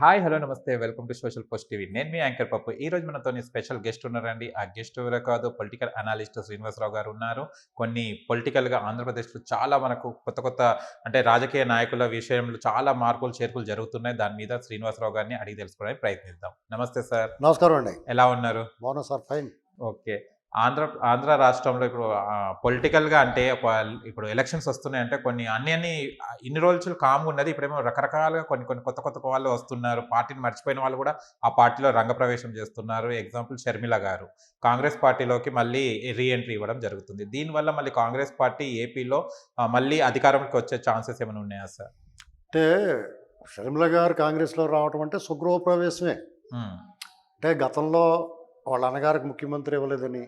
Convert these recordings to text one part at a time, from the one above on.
Hi! Hello! నమస్తే. Welcome to social post TV. నేను మీ యాంకర్ పప్పు. ఈరోజు మనతోని స్పెషల్ గెస్ట్ ఉన్నారండి. ఆ గెస్ట్ ఎవరో కాదు పొలిటికల్ అనలిస్ట్ శ్రీనివాసరావు గారు ఉన్నారు. కొన్ని పొలిటికల్‌గా ఆంధ్రప్రదేశ్‌లో చాలా మనకు కొత్త కొత్త అంటే రాజకీయ నాయకుల విషయంలో చాలా మార్పులు, చేర్పులు జరుగుతున్నాయి. దాని మీద శ్రీనివాసరావు గారిని అడిగి తెలుసుకోవడానికి ప్రయత్నిద్దాం. నమస్తే సార్. నమస్కారం అండి. ఎలా ఉన్నారు? బాగున్నా సార్. ఫైన్. ఓకే. ఆంధ్ర రాష్ట్రంలో ఇప్పుడు పొలిటికల్‌గా అంటే ఇప్పుడు ఎలక్షన్స్ వస్తున్నాయంటే అన్ని ఇన్ని రోజులు కామ్‌గా ఉన్నది. ఇప్పుడేమో రకరకాలుగా కొన్ని కొన్ని కొత్త కొత్త వాళ్ళు వస్తున్నారు. పార్టీని మర్చిపోయిన వాళ్ళు కూడా ఆ పార్టీలో రంగప్రవేశం చేస్తున్నారు. ఎగ్జాంపుల్ షర్మిల గారు. కాంగ్రెస్ పార్టీలోకి మళ్ళీ ఎంట్రీ ఇవ్వడం జరుగుతుంది. దీనివల్ల మళ్ళీ కాంగ్రెస్ పార్టీ ఏపీలో మళ్ళీ అధికారంలోకి వచ్చే ఛాన్సెస్ ఏమైనా ఉన్నాయా సార్? అంటే షర్మిల గారు కాంగ్రెస్‌లో రావటం అంటే స్వగృహ ప్రవేశమే. హ్మ్. అంటే గతంలో వాళ్ళ అన్నగారికి ముఖ్యమంత్రి ఇవ్వలేదని,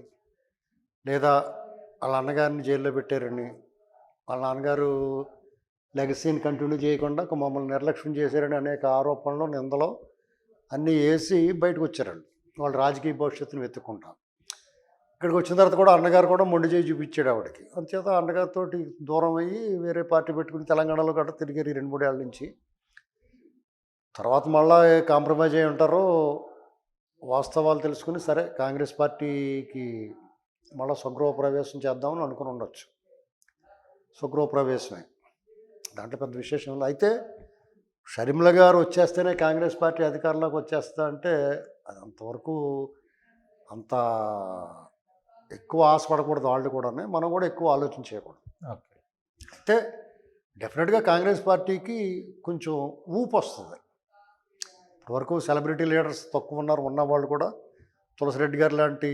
లేదా వాళ్ళ అన్నగారిని జైల్లో పెట్టారని, వాళ్ళ నాన్నగారు లెగసీని కంటిన్యూ చేయకుండా మమ్మల్ని నిర్లక్ష్యం చేశారని అనేక ఆరోపణలు, నిందలు అన్నీ ఏసి బయటకొచ్చారండి. వాళ్ళ రాజకీయ భవిష్యత్తుని వెతుక్కుంటా. ఇక్కడికి వచ్చిన తర్వాత కూడా అన్నగారు కూడా మొండి చేయి చూపించాడు ఆవిడకి. అందుచేత అన్నగారితోటి దూరం అయ్యి వేరే పార్టీ పెట్టుకుని తెలంగాణలో గట్రా తిరిగారు ఈ 2, 3 ఏళ్ల నుంచి. తర్వాత మళ్ళా కాంప్రమైజ్ అయ్యి ఉంటారు. వాస్తవాలు తెలుసుకుని సరే కాంగ్రెస్ పార్టీకి మళ్ళా స్వగృహ ప్రవేశం చేద్దామని అనుకుని ఉండొచ్చు. స్వగృహ ప్రవేశమే. దాంట్లో పెద్ద విశేషం లేదు. అయితే షర్మిల గారు వచ్చేస్తేనే కాంగ్రెస్ పార్టీ అధికారంలోకి వచ్చేస్తా అంటే అది అంతవరకు అంత ఎక్కువ ఆశపడకూడదు వాళ్ళు కూడానే. మనం కూడా ఎక్కువ ఆలోచన చేయకూడదు. ఓకే. అయితే డెఫినెట్గా కాంగ్రెస్ పార్టీకి కొంచెం ఊపు వస్తుంది. ఇప్పటివరకు సెలబ్రిటీ లీడర్స్ తక్కువ ఉన్నారు. ఉన్నవాళ్ళు కూడా తులసిరెడ్డి గారు లాంటి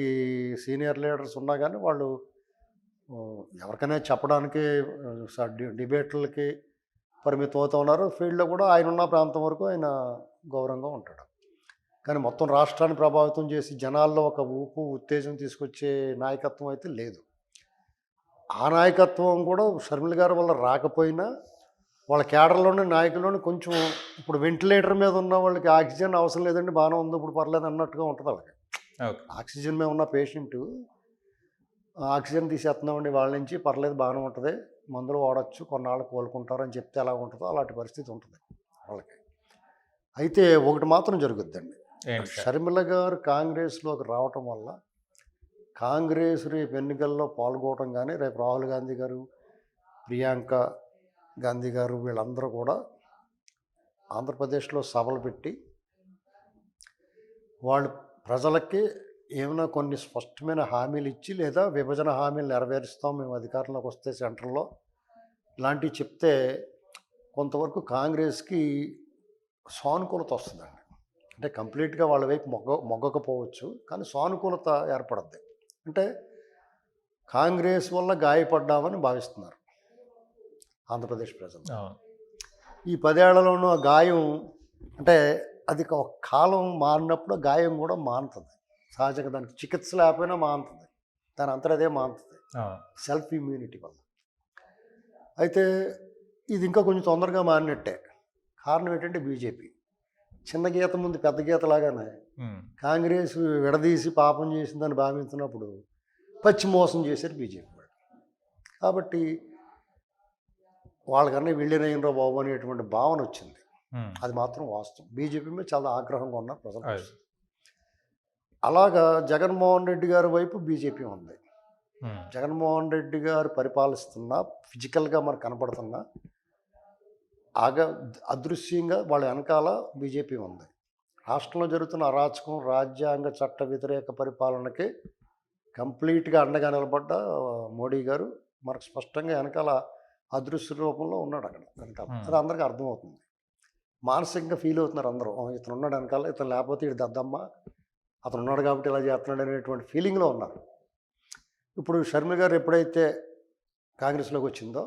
సీనియర్ లీడర్స్ ఉన్నా కానీ వాళ్ళు ఎవరికైనా చెప్పడానికి డిబేట్లకి పరిమితం అవుతూ ఉన్నారు. ఫీల్డ్లో కూడా ఆయన ఉన్న ప్రాంతం వరకు ఆయన గౌరవంగా ఉంటాడు. కానీ మొత్తం రాష్ట్రాన్ని ప్రభావితం చేసి జనాల్లో ఒక ఊపు ఉత్తేజం తీసుకొచ్చే నాయకత్వం అయితే లేదు. ఆ నాయకత్వం కూడా షర్మిల గారి వల్ల రాకపోయినా వాళ్ళ కేడర్లోని నాయకుల్లోని కొంచెం ఇప్పుడు వెంటిలేటర్ మీద ఉన్న వాళ్ళకి ఆక్సిజన్ అవసరం లేదండి, బాగానే ఉంది, ఇప్పుడు పర్లేదు అన్నట్టుగా ఉంటుంది వాళ్ళకి. ఓకే. ఆక్సిజన్ మీద ఉన్న పేషెంటు ఆక్సిజన్ తీసేస్తున్నామండి వాళ్ళ నుంచి, పర్లేదు బాగానే ఉంటుంది, మందులు వాడచ్చు, కొన్నాళ్ళు కోలుకుంటారు అని చెప్తే ఎలా ఉంటుందో అలాంటి పరిస్థితి ఉంటుంది వాళ్ళకి. అయితే ఒకటి మాత్రం జరుగుద్దండి. ఏంటి సార్? షర్మిల గారు కాంగ్రెస్లోకి రావటం వల్ల కాంగ్రెస్ రేపు ఎన్నికల్లో పాల్గొనడం కానీ, రేపు రాహుల్ గాంధీ గారు, ప్రియాంక గాంధీ గారు వీళ్ళందరూ కూడా ఆంధ్రప్రదేశ్లో సభలు పెట్టి వాళ్ళు ప్రజలకి ఏమైనా కొన్ని స్పష్టమైన హామీలు ఇచ్చి, లేదా విభజన హామీలు నెరవేరుస్తాం మేము అధికారంలోకి వస్తే సెంట్రల్లో ఇలాంటివి చెప్తే కొంతవరకు కాంగ్రెస్కి సానుకూలత వస్తుందండి. అంటే కంప్లీట్గా వాళ్ళ వైపు మొగ్గకపోవచ్చు, కానీ సానుకూలత ఏర్పడుద్ది. అంటే కాంగ్రెస్ వల్ల గాయపడ్డామని భావిస్తున్నారు ఆంధ్రప్రదేశ్ ప్రజలు. ఈ 10 ఏళ్లలోనూ ఆ గాయం అంటే అది ఒక కాలం మారినప్పుడు ఆ గాయం కూడా మానుతుంది. సహజంగా దానికి చికిత్స లేకపోయినా మానుతుంది. దాని అంతటా అదే మానుతుంది సెల్ఫ్ ఇమ్యూనిటీ వల్ల. అయితే ఇది ఇంకా కొంచెం తొందరగా మారినట్టే. కారణం ఏంటంటే బీజేపీ చిన్న గీత ముందు పెద్ద గీత లాగానే కాంగ్రెస్ విడదీసి పాపం చేసిందని భావించినప్పుడు పచ్చి మోసం చేశారు బీజేపీ వాళ్ళు. కాబట్టి వాళ్ళకన్నా వీళ్ళేనయ్యారో బాబు అనేటువంటి భావన వచ్చింది. అది మాత్రం వాస్తవం. బీజేపీ మీద చాలా ఆగ్రహంగా ఉన్నారు ప్రజలు. అలాగా జగన్మోహన్ రెడ్డి గారి వైపు బీజేపీ ఉంది. జగన్మోహన్ రెడ్డి గారు పరిపాలిస్తున్నా, ఫిజికల్గా మనకు కనపడుతున్నా అదృశ్యంగా వాళ్ళ వెనకాల బీజేపీ ఉంది. రాష్ట్రంలో జరుగుతున్న అరాచకం, రాజ్యాంగ చట్ట వ్యతిరేక పరిపాలనకి కంప్లీట్గా అండగా నిలబడ్డ మోడీ గారు మనకు స్పష్టంగా వెనకాల అదృశ్య రూపంలో ఉన్నాడు అక్కడ వెనకాల. అది అందరికీ అర్థమవుతుంది. మానసికంగా ఫీల్ అవుతున్నారు అందరూ, ఇతను ఉన్నాడు వెనకాల, ఇతను లేకపోతే ఇటు దద్దమ్మ, అతను ఉన్నాడు కాబట్టి ఇలా చేస్తున్నాడు అనేటువంటి ఫీలింగ్లో ఉన్నారు. ఇప్పుడు షర్మిల గారు ఎప్పుడైతే కాంగ్రెస్లోకి వచ్చిందో,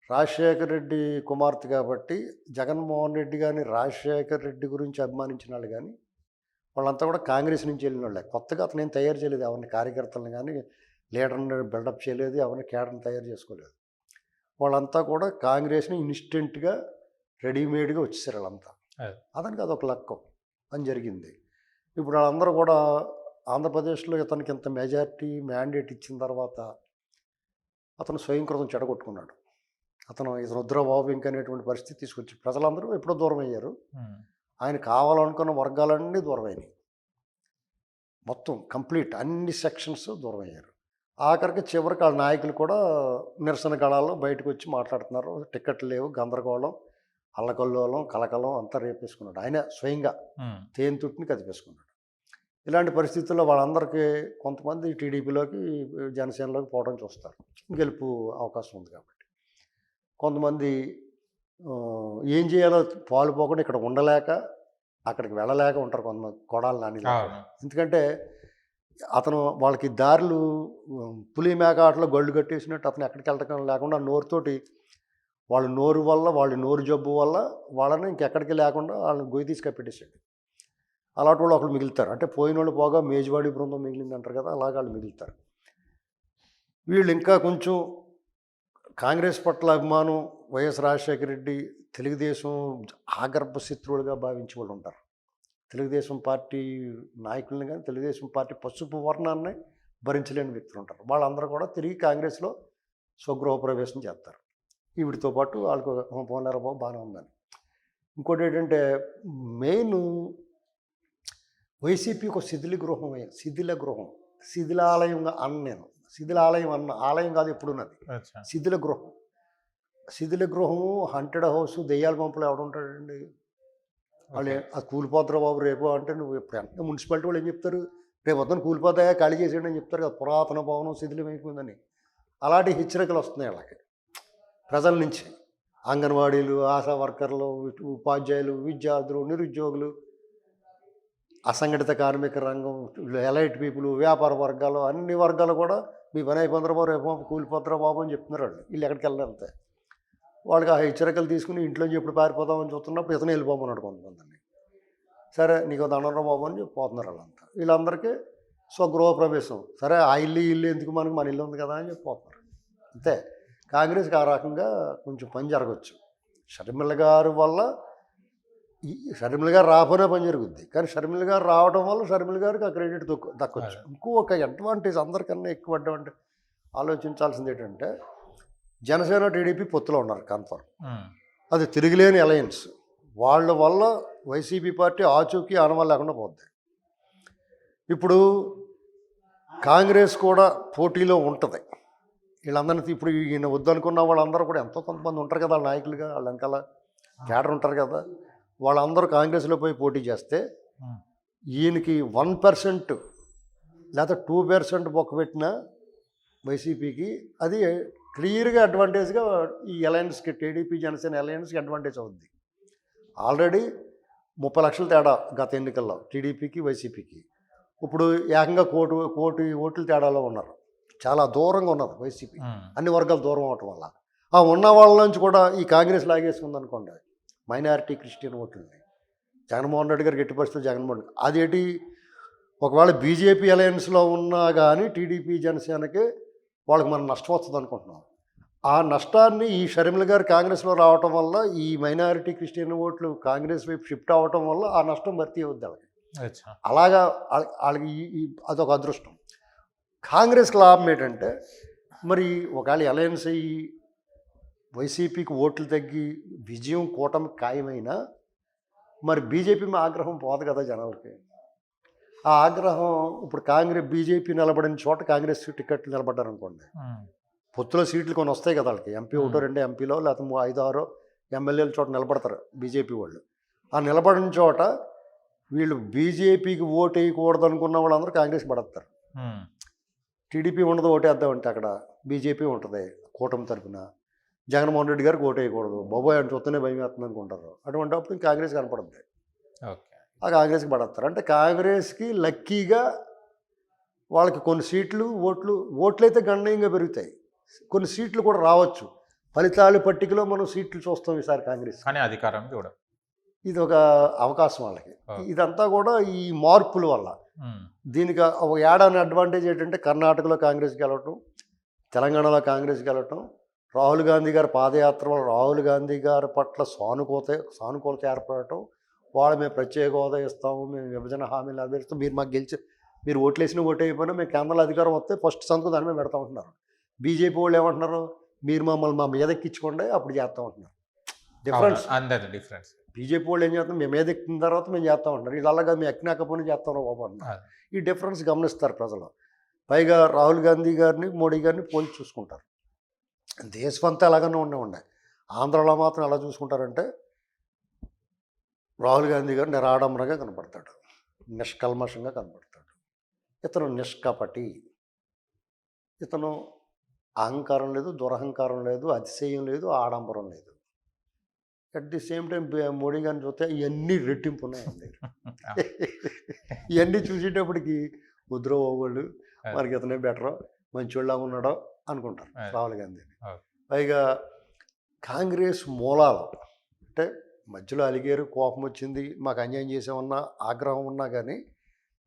రాజశేఖర్ రెడ్డి కుమార్తె కాబట్టి జగన్మోహన్ రెడ్డి గారిని రాజశేఖర్ రెడ్డి గురించి అభిమానించిన వాళ్ళు కానీ వాళ్ళంతా కూడా కాంగ్రెస్ నుంచి వెళ్ళిన వాళ్ళే. కొత్తగా అతను ఏం తయారు చేయలేదు, ఎవరిని కార్యకర్తలను కానీ లీడర్ని బిల్డప్ చేయలేదు, ఎవరిని కేడర్ని తయారు చేసుకోలేదు. వాళ్ళంతా కూడా కాంగ్రెస్ని ఇన్స్టెంట్గా రెడీమేడ్గా వచ్చేసారు వాళ్ళంతా. అతనికి అదొక లక్కం అని జరిగింది. ఇప్పుడు వాళ్ళందరూ కూడా ఆంధ్రప్రదేశ్లో ఇతనికి ఇంత మెజారిటీ మ్యాండేట్ ఇచ్చిన తర్వాత అతను స్వయంకృతం చెడగొట్టుకున్నాడు. ఇతను వద్దురా బాబు ఇంకనేటువంటి పరిస్థితి తీసుకొచ్చి ప్రజలందరూ ఎప్పుడో దూరం అయ్యారు. ఆయన కావాలనుకున్న వర్గాలన్నీ దూరమైనాయి. మొత్తం కంప్లీట్ అన్ని సెక్షన్స్ దూరం అయ్యారు. ఆఖరికి చివరికి వాళ్ళ నాయకులు కూడా నిరసన గళాల్లో బయటకు వచ్చి మాట్లాడుతున్నారు. టికెట్లు లేవు, గందరగోళం, అల్లకల్లోలం, కలకలం అంతా రేపేసుకున్నాడు. ఆయన స్వయంగా తేనెతుట్టిని కదిపేసుకున్నాడు. ఇలాంటి పరిస్థితుల్లో వాళ్ళందరికీ కొంతమంది టీడీపీలోకి, జనసేనలోకి పోవడం చూస్తారు, గెలుపు అవకాశం ఉంది కాబట్టి. కొంతమంది ఏం చేయాలో పాలుపోకుండా ఇక్కడ ఉండలేక అక్కడికి వెళ్ళలేక ఉంటారు కొంతమంది, కొడాలి నాని. ఎందుకంటే అతను వాళ్ళకి దారులు పులి మేక ఆటలో గళ్ళు కట్టేసినట్టు అతను ఎక్కడికి వెళ్ళటం లేకుండా నోరుతోటి, వాళ్ళ నోరు వల్ల, వాళ్ళ నోరు జబ్బు వల్ల వాళ్ళని ఇంకెక్కడికి లేకుండా వాళ్ళని గొయ్యి తీసి కప్పెట్టేసాడు. అలాంటి వాళ్ళు ఒకళ్ళు మిగులుతారు. అంటే పోయిన వాళ్ళు పోగా మేజువాడి బృందం మిగిలింది అంటారు కదా, అలాగే వాళ్ళు మిగులుతారు. వీళ్ళు ఇంకా కొంచెం కాంగ్రెస్ పట్ల అభిమానం, వైఎస్ రాజశేఖర రెడ్డి, తెలుగుదేశం ఆగర్భ శత్రువులుగా భావించే వాళ్ళు ఉంటారు. తెలుగుదేశం పార్టీ నాయకులను కానీ, తెలుగుదేశం పార్టీ పసుపు వర్ణాన్ని భరించలేని వ్యక్తులు ఉంటారు. వాళ్ళందరూ కూడా తిరిగి కాంగ్రెస్లో స్వగృహ ప్రవేశం చేస్తారు. వీటితో పాటు వాళ్ళకు పోలేరు బాబు బాగానే ఉందని. ఇంకోటి ఏంటంటే మెయిన్ వైసీపీ ఒక శిథిలాలయంగా అన్న నేను. శిథిలాలయం అన్న ఆలయం కాదు, ఎప్పుడున్నది శిథిల గృహము, హంటెడ్ హౌస్, దెయ్యాల పంపులు ఎవడుంటాడండి? వాళ్ళు అది కూలిపోతారు బాబు రేపు అంటే, నువ్వు ఇప్పుడు అంటే మున్సిపాలిటీ వాళ్ళు ఏం చెప్తారు, రేపు వద్దని కూలిపోతాయా, ఖాళీ చేసేయండి అని చెప్తారు కదా, పురాతన భవనం శిథిలమైపోయిందని. అలాంటి హెచ్చరికలు వస్తున్నాయి వాళ్ళకి ప్రజల నుంచి. అంగన్వాడీలు, ఆశా వర్కర్లు, ఉపాధ్యాయులు, విద్యార్థులు, నిరుద్యోగులు, అసంఘటిత కార్మిక రంగం, ఎలైట్ పీపుల్, వ్యాపార వర్గాలు, అన్ని వర్గాలు కూడా మీ పని అయిపోతారా బాబు, రేపు కూలిపోతారా బాబు అని చెప్తున్నారు వాళ్ళు. వీళ్ళు ఎక్కడికి వెళ్ళాలంతే వాళ్ళకి ఆ హెచ్చరికలు తీసుకుని ఇంట్లోంచి ఎప్పుడు పారిపోతామని చూస్తున్నప్పుడు ఇతను వెళ్ళిపోమన్నాడు కొంతమందిని. సరే నీకు దండరా బాబు అని చెప్పి పోతున్నారు వాళ్ళంతా. వీళ్ళందరికీ స్వగృహ ప్రవేశం. సరే ఆ ఇల్లు ఎందుకు, మనకు మన ఇల్లు ఉంది కదా అని చెప్పి పోతున్నారు అంతే. కాంగ్రెస్కి ఆ రకంగా కొంచెం పని జరగచ్చు. షర్మిల గారి వల్ల, షర్మిల గారు రాకపోయినా పని జరుగుద్ది, కానీ షర్మిల గారు రావడం వల్ల షర్మిల గారికి ఆ క్రెడిట్ దక్కొచ్చు. ఇంకో ఒక అడ్వాంటేజ్, అందరికన్నా ఎక్కువ అడ్వాంటేజ్ ఆలోచించాల్సింది ఏంటంటే, జనసేన టీడీపీ పొత్తులో ఉన్నారు కన్ఫర్మ్. అది తిరిగిలేని అలయన్స్. వాళ్ళ వల్ల వైసీపీ పార్టీ ఆచూకీ ఆనవాళ్ళు లేకుండా పోద్ది. ఇప్పుడు కాంగ్రెస్ కూడా పోటీలో ఉంటుంది. వీళ్ళందరినీ ఇప్పుడు ఈయన వద్దనుకున్న వాళ్ళందరూ కూడా ఎంతో కొంతమంది ఉంటారు కదా, వాళ్ళ నాయకులుగా, వాళ్ళ వెనకాల క్యాడర్ ఉంటారు కదా, వాళ్ళందరూ కాంగ్రెస్లో పోయి పోటీ చేస్తే ఈయనకి 1% లేదా 2% బొక్క పెట్టిన వైసీపీకి అది క్లియర్గా అడ్వాంటేజ్గా ఈ అలయన్స్కి, టీడీపీ జనసేన అలయన్స్కి అడ్వాంటేజ్ అవుద్ది. ఆల్రెడీ 30 లక్షల తేడా గత ఎన్నికల్లో టీడీపీకి, వైసీపీకి. ఇప్పుడు ఏకంగా కోటి ఓట్ల తేడాలో ఉన్నారు. చాలా దూరంగా ఉన్నారు వైసీపీ, అన్ని వర్గాలు దూరం అవటం వల్ల. ఆ ఉన్న వాళ్ళ నుంచి కూడా ఈ కాంగ్రెస్ లాగేసుకుంది అనుకోండి మైనారిటీ క్రిస్టియన్ ఓట్లని. జగన్మోహన్ రెడ్డి గారు గట్టి పరిస్థితులు, జగన్మోహన్ రెడ్డి అదేంటి, ఒకవేళ బీజేపీ అలయన్స్లో ఉన్నా కానీ టీడీపీ జనసేనకి వాళ్ళకి మనం నష్టం వస్తుంది అనుకుంటున్నాం. ఆ నష్టాన్ని ఈ షర్మిల గారు కాంగ్రెస్లో రావటం వల్ల, ఈ మైనారిటీ క్రిస్టియన్ ఓట్లు కాంగ్రెస్ వైపు షిఫ్ట్ అవ్వటం వల్ల ఆ నష్టం భర్తీ అవుద్ది వాళ్ళకి. అలాగా వాళ్ళకి అదొక అదృష్టం. కాంగ్రెస్కి లాభం ఏంటంటే, మరి ఒకవేళ అలయన్స్ అయ్యి వైసీపీకి ఓట్లు తగ్గి విజయం కూటమి ఖాయమైనా మరి బీజేపీ ఆగ్రహం పోదు కదా జనాలకి. ఆ ఆగ్రహం ఇప్పుడు బీజేపీ నిలబడిన చోట కాంగ్రెస్ టికెట్లు నిలబడ్డారనుకోండి, పొత్తులో సీట్లు కొన్ని వస్తాయి కదా వాళ్ళకి, ఎంపీ 1-2 ఎంపీలో లేకపోతే 5-6 ఎమ్మెల్యేల చోట నిలబడతారు బీజేపీ వాళ్ళు. ఆ నిలబడిన చోట వీళ్ళు బీజేపీకి ఓటు వేయకూడదు అనుకున్న వాళ్ళందరూ కాంగ్రెస్ పడతారు. టీడీపీ ఉండదు ఓటేద్దామంటే అక్కడ బీజేపీ ఉంటుంది కూటమి తరఫున. జగన్మోహన్ రెడ్డి గారికి ఓటు వేయకూడదు, బాబోయ్ అని చూస్తేనే భయం వేస్తుంది అనుకుంటారు. అటువంటిప్పుడు కాంగ్రెస్ కనపడుతుంది, ఆ కాంగ్రెస్కి పడతారు. అంటే కాంగ్రెస్కి లక్కీగా వాళ్ళకి కొన్ని సీట్లు, ఓట్లు అయితే గణనీయంగా పెరుగుతాయి, కొన్ని సీట్లు కూడా రావచ్చు. ఫలితాల పట్టికలో మనం సీట్లు చూస్తాం ఈసారి కాంగ్రెస్, కానీ అధికారం కూడా ఇది ఒక అవకాశం వాళ్ళకి. ఇదంతా కూడా ఈ మార్పుల వల్ల. దీనికి ఒక ఏడాది అడ్వాంటేజ్ ఏంటంటే, కర్ణాటకలో కాంగ్రెస్కి వెళ్ళటం, తెలంగాణలో కాంగ్రెస్కి వెళ్ళటం, రాహుల్ గాంధీ గారి పాదయాత్ర వల్ల రాహుల్ గాంధీ గారి పట్ల సానుకూలత ఏర్పడటం, వాళ్ళు మేము ప్రత్యేక హోదా ఇస్తాము, మేము విభజన హామీలు నెరవేరుస్తాం, మీరు మాకు మీరు ఓట్లేసిన ఓటు అయిపోయినా మేము కేంద్రంలో అధికారం వస్తే ఫస్ట్ సంతకం దాని మీద పెడతా ఉంటున్నారు. బీజేపీ వాళ్ళు ఏమంటున్నారు, మీరు మమ్మల్ని మా మీదెక్కించుకోండి అప్పుడు చేస్తూ ఉంటున్నారు. డిఫరెన్స్. బీజేపీ వాళ్ళు ఏం చేస్తాం, మేము మీద ఎక్కిన తర్వాత మేము చేస్తాం అంటారు. వీళ్ళు అలాగా మేము ఎక్కినాక పని చేస్తాం బాబు అంటారు. ఈ డిఫరెన్స్ గమనిస్తారు ప్రజలు. పైగా రాహుల్ గాంధీ గారిని మోడీ గారిని పోల్చి చూసుకుంటారు. దేశం అంతా అలాగనే ఉన్నాయి. ఆంధ్రాలో మాత్రం ఎలా చూసుకుంటారంటే రాహుల్ గాంధీ గారు నిరాడంబరంగా కనపడతాడు, నిష్కల్మషంగా కనపడతాడు. ఇతను నిష్కపటి, ఇతను అహంకారం లేదు, దురహంకారం లేదు, అతిశయం లేదు, ఆడంబరం లేదు. At the same time Modi గారిని చూస్తే ఇవన్నీ రెట్టింపు ఉన్నాయండి. ఇవన్నీ చూసేటప్పటికి ముద్రపోవాళ్ళు మనకి ఇతనే బెటరో మంచివాళ్ళ ఉన్నాడో అనుకుంటారు రాహుల్ గాంధీని. పైగా కాంగ్రెస్ మూలాలు అంటే మధ్యలో అలిగేరు, కోపం వచ్చింది, మాకు అన్యాయం చేసామన్నా ఆగ్రహం ఉన్నా కానీ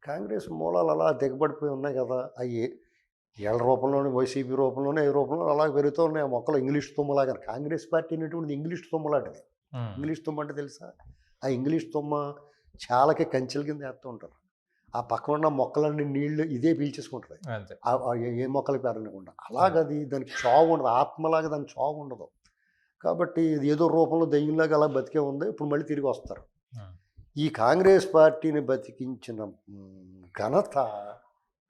కాంగ్రెస్ మూలాలు అలా దిగబడిపోయి ఉన్నాయి కదా. అవి ఏళ్ళ రూపంలోనే, వైసీపీ రూపంలోనే, ఏ రూపంలో అలా పెరుగుతూ ఉన్నాయి ఆ మొక్కలు. ఇంగ్లీష్ తుమ్మలాగా కాంగ్రెస్ పార్టీ అనేటువంటిది ఇంగ్లీష్ తుమ్మలాంటిది. ఇంగ్లీష్ తుమ్మ అంటే తెలుసా? ఆ ఇంగ్లీష్ తుమ్మ చాలాకి కంచెల కింద వేస్తూ ఉంటారు. ఆ పక్కన ఉన్న మొక్కలన్నీ నీళ్లు ఇదే పీల్చేసుకుంటుంది, ఏ మొక్కలకి పెరగకుండా. అలాగది దానికి చావు ఉండదు, ఆత్మలాగా దానికి చావు ఉండదు. కాబట్టి ఇది ఏదో రూపంలో దెయ్యంలాగా అలా బతికే ఉంది. ఇప్పుడు మళ్ళీ తిరిగి వస్తారు. ఈ కాంగ్రెస్ పార్టీని బతికించిన ఘనత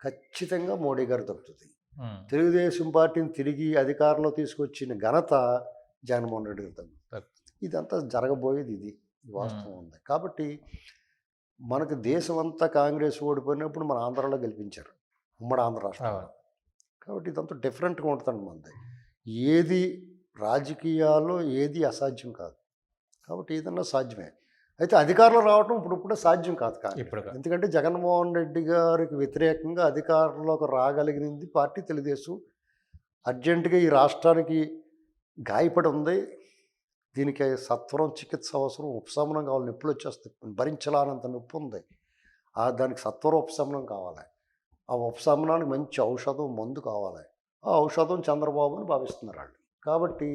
ఖచ్చితంగా మోడీ గారు దొరుకుతుంది. తెలుగుదేశం పార్టీని తిరిగి అధికారంలో తీసుకొచ్చిన ఘనత జగన్మోహన్ రెడ్డి గారు దొరుకుతుంది. ఇదంతా జరగబోయేది, ఇది వాస్తవం ఉంది. కాబట్టి మనకు దేశం అంతా కాంగ్రెస్ ఓడిపోయినప్పుడు మన ఆంధ్రాలో గెలిపించారు, ఉమ్మడి ఆంధ్ర రాష్ట్రంలో. కాబట్టి ఇదంతా డిఫరెంట్గా ఉంటుంది మనది. ఏది రాజకీయాల్లో ఏది అసాధ్యం కాదు. కాబట్టి ఏదన్నా సాధ్యమే. అయితే అధికారంలో రావటం ఇప్పుడే సాధ్యం కాదు. ఎందుకంటే జగన్మోహన్ రెడ్డి గారికి వ్యతిరేకంగా అధికారంలోకి రాగలిగినది పార్టీ తెలుగుదేశం. అర్జెంటుగా ఈ రాష్ట్రానికి గాయపడి ఉంది, దీనికి సత్వరం చికిత్స అవసరం, ఉపశమనం కావాలి. నొప్పులు వచ్చేస్తాయి, భరించలానంత నొప్పి ఉంది, దానికి సత్వర ఉపశమనం కావాలి. ఆ ఉపశమనానికి మంచి ఔషధం, మందు కావాలి. ఆ ఔషధం చంద్రబాబుని భావిస్తున్నారు వాళ్ళు. కాబట్టి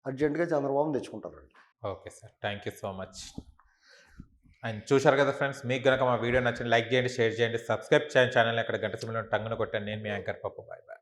అర్జెంటుగా చంద్రబాబుని తెచ్చుకుంటారు వాళ్ళు. Okay sir, thank you so much. And చూశారు కదా ఫ్రెండ్స్, మీకు కనుక మా వీడియో నచ్చిన లైక్ చేయండి, షేర్ చేయండి, సబ్స్క్రైబ్ చేయండి ఛానల్. అక్కడ గంట సింబల్ టంగున కొట్టండి. నేను మీ యాంకర్ పప్పు. Bye bye.